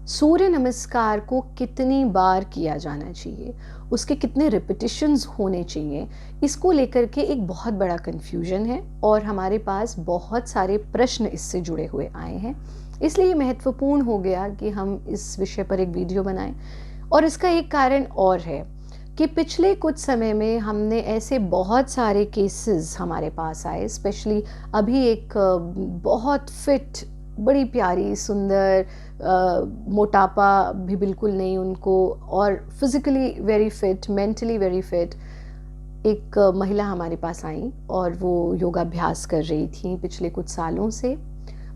सूर्य नमस्कार को कितनी बार किया जाना चाहिए, उसके कितने रिपिटिशंस होने चाहिए, इसको लेकर के एक बहुत बड़ा कन्फ्यूजन है और हमारे पास बहुत सारे प्रश्न इससे जुड़े हुए आए हैं। इसलिए ये महत्वपूर्ण हो गया कि हम इस विषय पर एक वीडियो बनाएं। और इसका एक कारण और है कि पिछले कुछ समय में हमने ऐसे बहुत सारे केसेस हमारे पास आए, स्पेशली अभी एक बहुत फिट, बड़ी प्यारी, सुंदर, मोटापा भी बिल्कुल नहीं उनको, और physically very fit, mentally very fit एक महिला हमारे पास आई और वो योगाभ्यास कर रही थी पिछले कुछ सालों से।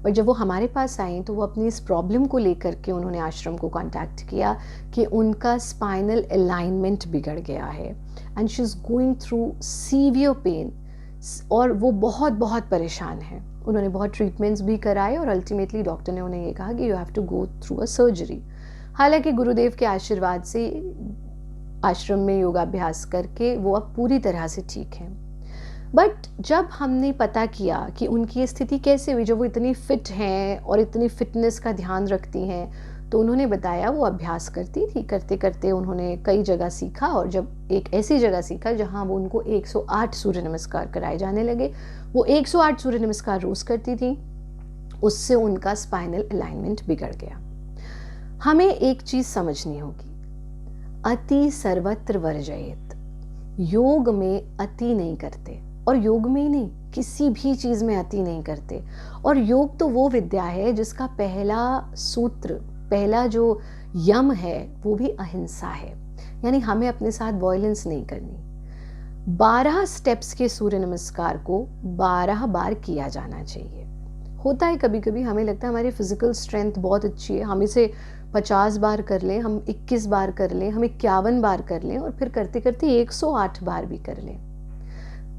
और जब वो हमारे पास आई तो वो अपनी इस प्रॉब्लम को लेकर के उन्होंने आश्रम को कांटेक्ट किया कि उनका स्पाइनल अलाइनमेंट बिगड़ गया है and she is going through severe pain और वो बहुत बहुत परेशान है। उन्होंने बहुत ट्रीटमेंट्स भी कराए और अल्टीमेटली डॉक्टर ने उन्हें ये कहा कि you have to go through a surgery. हालांकि गुरुदेव के आशीर्वाद से आश्रम में योगाभ्यास करके वो अब पूरी तरह से ठीक हैं। बट जब हमने पता किया कि उनकी ये स्थिति कैसे हुई, जब वो इतनी फिट हैं और इतनी फिटनेस का ध्यान रखती हैं, तो उन्होंने बताया वो अभ्यास करती थी, करते करते उन्होंने कई जगह सीखा और जब एक ऐसी जगह सीखा जहाँ वो उनको 108 सूर्य नमस्कार कराए जाने लगे। वो 108 सूर्य नमस्कार रोज़ करती थी, उससे उनका स्पाइनल अलाइनमेंट बिगड़ गया। हमें एक चीज़ समझनी होगी, अति सर्वत्र वर्जयेत। योग में अति नहीं करते, और योग में ही नहीं, किसी भी चीज़ में अति नहीं करते। और योग तो वो विद्या है जिसका पहला सूत्र, पहला जो यम है वो भी अहिंसा है, यानी हमें अपने साथ वॉयलेंस नहीं करनी। 12 स्टेप्स के सूर्य नमस्कार को 12 बार किया जाना चाहिए। होता है कभी कभी हमें लगता है हमारी फिजिकल स्ट्रेंथ बहुत अच्छी है, हम इसे 50 बार कर लें, हम 21 बार कर लें, हम 51 बार कर लें और फिर करते करते 108 बार भी कर लें।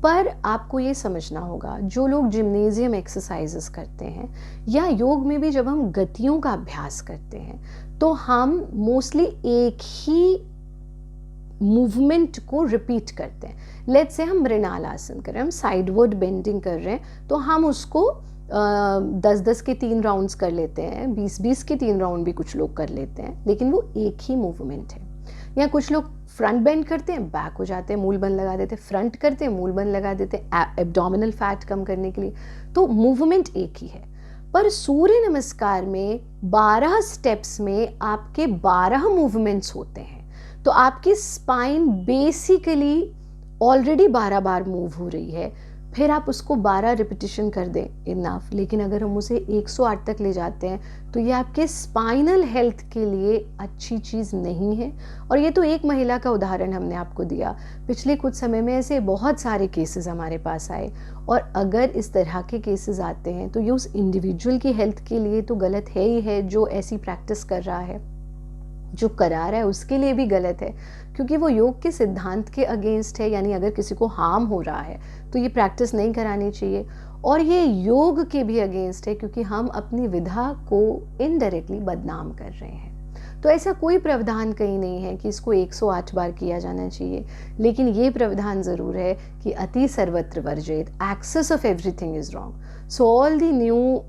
पर आपको ये समझना होगा, जो लोग जिम्नेजियम एक्सरसाइजेस करते हैं या योग में भी जब हम गतियों का अभ्यास करते हैं तो हम मोस्टली एक ही मूवमेंट को रिपीट करते हैं। लेट्स से हम मृणाल आसन कर रहे हैं, हम साइडवर्ड बेंडिंग कर रहे हैं, तो हम उसको 10-10 के 3 राउंड्स कर लेते हैं, 20-20 के 3 राउंड भी कुछ लोग कर लेते हैं, लेकिन वो एक ही मूवमेंट है। या कुछ लोग फ्रंट बेंड करते हैं, बैक हो जाते हैं, मूल बंद लगा देते हैं, फ्रंट करते हैं, मूल बंद लगा देते हैं, एब्डोमिनल फैट कम करने के लिए, तो मूवमेंट एक ही है। पर सूर्य नमस्कार में 12 स्टेप्स में आपके 12 मूवमेंट्स होते हैं, तो आपकी स्पाइन बेसिकली ऑलरेडी 12 बार मूव हो रही है, फिर आप उसको 12 रिपीटिशन कर दें, इनफ। लेकिन अगर हम उसे 108 तक ले जाते हैं तो ये आपके स्पाइनल हेल्थ के लिए अच्छी चीज़ नहीं है। और ये तो एक महिला का उदाहरण हमने आपको दिया, पिछले कुछ समय में ऐसे बहुत सारे केसेस हमारे पास आए, और अगर इस तरह के केसेस आते हैं तो ये उस इंडिविजुअल की हेल्थ के लिए तो गलत है ही है जो ऐसी प्रैक्टिस कर रहा है, जो करा रहा है उसके लिए भी गलत है, क्योंकि वो योग के सिद्धांत के अगेंस्ट है। यानी अगर किसी को हार्म हो रहा है तो ये प्रैक्टिस नहीं करानी चाहिए, और ये योग के भी अगेंस्ट है क्योंकि हम अपनी विधा को इनडायरेक्टली बदनाम कर रहे हैं। तो ऐसा कोई प्रावधान कहीं नहीं है कि इसको 108 बार किया जाना चाहिए, लेकिन ये प्रावधान ज़रूर है कि अति सर्वत्र वर्जयेत, excess of everything is wrong. So all the new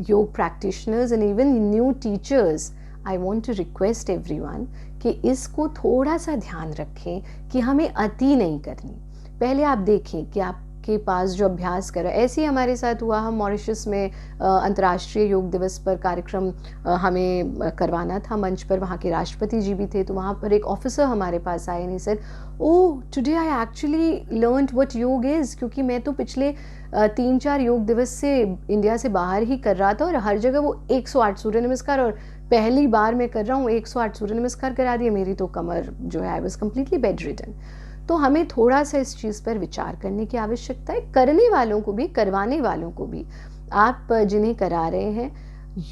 yoga practitioners and even new teachers, I want to request everyone कि इसको थोड़ा सा ध्यान रखें कि हमें अति नहीं करनी। पहले आप देखें कि आपके पास जो अभ्यास कर रहा है, ऐसे ही हमारे साथ हुआ, हम मॉरिशस में अंतर्राष्ट्रीय योग दिवस पर कार्यक्रम हमें करवाना था मंच पर, वहाँ के राष्ट्रपति जी भी थे, तो वहाँ पर एक ऑफिसर हमारे पास आए नहीं sir, oh today I actually learned what योग इज़, क्योंकि मैं तो पिछले 3-4 योग दिवस से इंडिया से बाहर ही कर रहा था और हर जगह वो 108 सूर्य नमस्कार, और पहली बार मैं कर रहा हूँ 108 सूर्य नमस्कार करा दिए, मेरी तो कमर जो है I was completely bed ridden. तो हमें थोड़ा सा इस चीज़ पर विचार करने की आवश्यकता है, करने वालों को भी, करवाने वालों को भी। आप जिन्हें करा रहे हैं,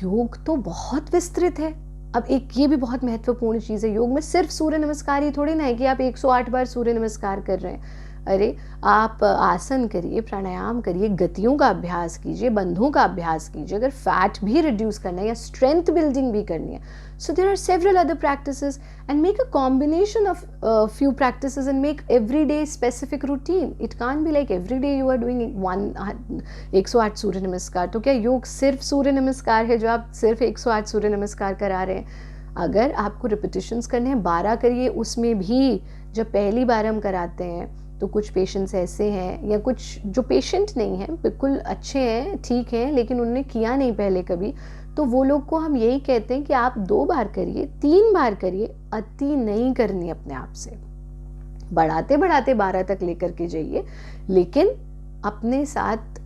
योग तो बहुत विस्तृत है। अब एक ये भी बहुत महत्वपूर्ण चीज़ है, योग में सिर्फ सूर्य नमस्कार ही थोड़ी ना है कि आप 108 बार सूर्य नमस्कार कर रहे हैं। अरे आप आसन करिए, प्राणायाम करिए, गतियों का अभ्यास कीजिए, बंधों का अभ्यास कीजिए, अगर फैट भी रिड्यूस करना है या स्ट्रेंथ बिल्डिंग भी करनी है. So there are several other practices, and make a combination of few practices and make everyday specific routine. It can't be like every day you are doing 108 सूर्य नमस्कार. तो क्या योग सिर्फ सूर्य नमस्कार है जो आप सिर्फ 108 सूर्य नमस्कार करा रहे हैं? अगर आपको रिपीटिशंस करने हैं 12 करिए. उसमें भी जब पहली बार हम कराते हैं तो कुछ पेशेंट्स ऐसे हैं या कुछ जो पेशेंट नहीं हैं, बिल्कुल अच्छे हैं, ठीक हैं, लेकिन उन्होंने किया नहीं पहले कभी, तो वो लोग को हम यही कहते हैं कि आप 2 बार करिए, 3 बार करिए, अति नहीं करनी अपने आप से. बढ़ाते बढ़ाते 12 तक लेकर के जाइए, लेकिन अपने साथ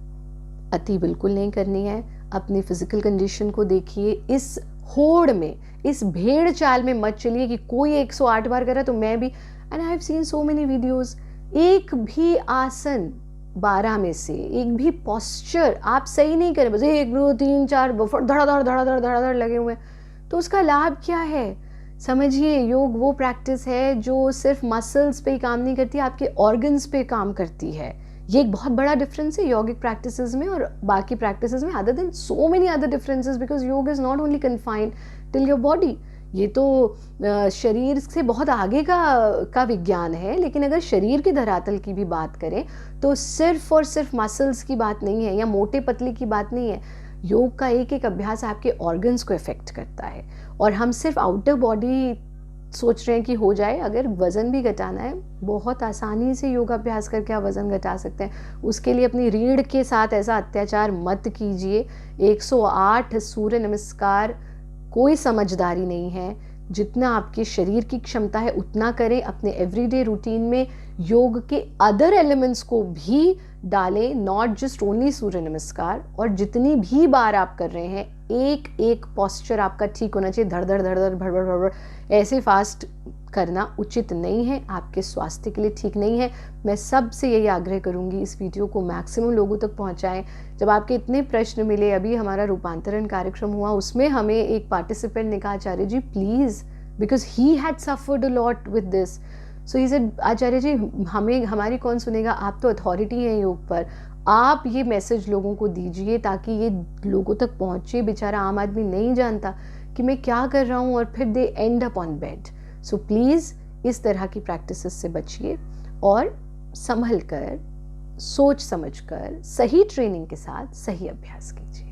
अति बिल्कुल नहीं करनी है. अपनी फिजिकल कंडीशन को देखिए. इस होड़ में, इस भेड़ चाल में मत चलिए कि कोई 108 बार करा तो मैं भी. And I have seen so many videos, एक भी आसन 12 में से, एक भी पोस्चर आप सही नहीं करें, बस 1 2 3 4 धड़ाधड़ लगे हुए हैं, तो उसका लाभ क्या है? समझिए, योग वो प्रैक्टिस है जो सिर्फ मसल्स पे ही काम नहीं करती, आपके ऑर्गन्स पे काम करती है. ये एक बहुत बड़ा डिफरेंस है योगिक प्रैक्टिसेस में और बाकी प्रैक्टिसेस में, other than so many other differences, because yoga is not only confined till your body. ये तो शरीर से बहुत आगे का विज्ञान है, लेकिन अगर शरीर की धरातल की भी बात करें तो सिर्फ और सिर्फ मसल्स की बात नहीं है या मोटे पतले की बात नहीं है. योग का एक एक अभ्यास आपके ऑर्गन्स को इफेक्ट करता है. और हम सिर्फ आउटर बॉडी सोच रहे हैं कि हो जाए. अगर वज़न भी घटाना है, बहुत आसानी से योगाभ्यास करके आप वज़न घटा सकते हैं. उसके लिए अपनी रीढ़ के साथ ऐसा अत्याचार मत कीजिए. 108 सूर्य नमस्कार कोई समझदारी नहीं है. जितना आपके शरीर की क्षमता है उतना करें. अपने एवरीडे रूटीन में योग के अदर एलिमेंट्स को भी डालें, नॉट जस्ट ओनली सूर्य नमस्कार. और जितनी भी बार आप कर रहे हैं, एक एक पोस्चर आपका ठीक होना चाहिए. धड़ धड़ धड़ धड़ भड़बड़ भड़बड़ ऐसे फास्ट करना उचित नहीं है, आपके स्वास्थ्य के लिए ठीक नहीं है. मैं सबसे यही आग्रह करूंगी, इस वीडियो को मैक्सिमम लोगों तक पहुंचाएं. जब आपके इतने प्रश्न मिले, अभी हमारा रूपांतरण कार्यक्रम हुआ, उसमें हमें एक पार्टिसिपेंट ने कहा, Acharya ji please, because he had suffered a lot with this. So he said, Acharya ji हमारी कौन सुनेगा, आप तो अथॉरिटी हैं योग पर, आप ये मैसेज लोगों को दीजिए ताकि ये लोगों तक पहुंचे. बेचारा आम आदमी नहीं जानता कि मैं क्या कर रहा हूँ, और फिर they end up on bed. So please इस तरह की प्रैक्टिसेस से बचिए और संभल कर, सोच समझ कर, सही ट्रेनिंग के साथ सही अभ्यास कीजिए.